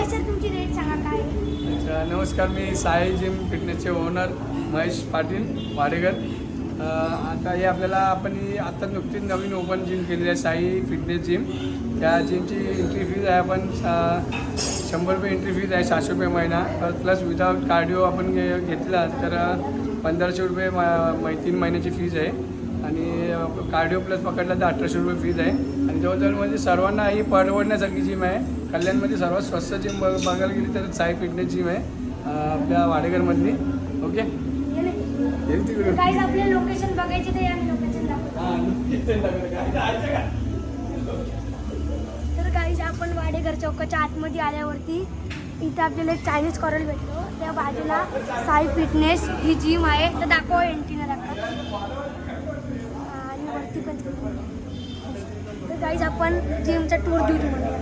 Hi sir, तुमची rate सांगा काय आहे? अच्छा, नमस्कार. मी साई जिम फिटनेसचे ओनर महेश पाटील वाडेकर. आता हे आपल्याला आता नुकतीच नवीन ओपन जिम केलेली आहे, साई फिटनेस जिम. त्या जिमची एंट्री फीज आहे 100 रुपये एंट्री फीज आहे, 700 रुपये महिना. प्लस विदाउट कार्डिओ आपण घेतला तर 1500 रुपये 3 महिन्याची फीज आहे. आणि कार्डिओ प्लस पकडला तर 1800 रुपये फीज आहे. आणि जवळजवळ म्हणजे सर्वांना ही परवडण्यासारखी जिम आहे. कल्याणमध्ये सर्वात स्वस्त जिम बघायला गेली तर साई फिटनेस जिम आहे आपल्या वाडेकरमधली. ओके, गाईज आपले लोकेशन बघायचे ते आम्ही लोकेशन तर गाईज आपण वाडेकर चौकाच्या आतमध्ये आल्यावरती इथं आपल्याला एक चायनीज कॉर्नर भेटतो. त्या बाजूला साई फिटनेस ही जिम आहे. तर दाखवा एंट्रीनं दाखवा आणि वरती पण. तर गाईज आपण जिमचा टूर देऊ तुम्हाला.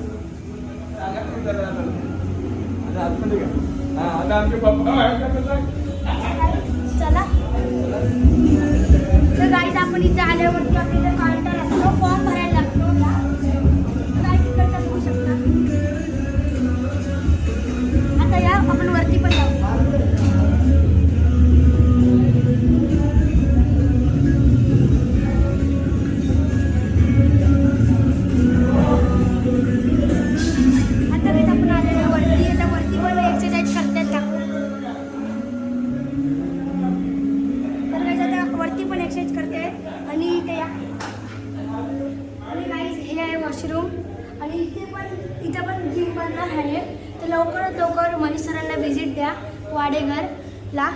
चला. तर गाईज आपण इथे आल्यावरती आपल्याला काउंटर असतो, फॉर्म भरायला लागतो. गाईज इकडचा बघू शकता. आता या आपण वरती पण जाऊ. आता गाईज आपण आलेलो वरती. आता वरती पण एक्सरसाइज करतात का? तर गाईज आता वरती पण एक्सरसाइज करतात. आणि इथे या. आणि गाईज हे आहे वॉशरूम. आणि इथे पण जिम बनणार आहे. तर लवकरात लवकर मनीष सरांना व्हिजिट द्या वाडेघरला.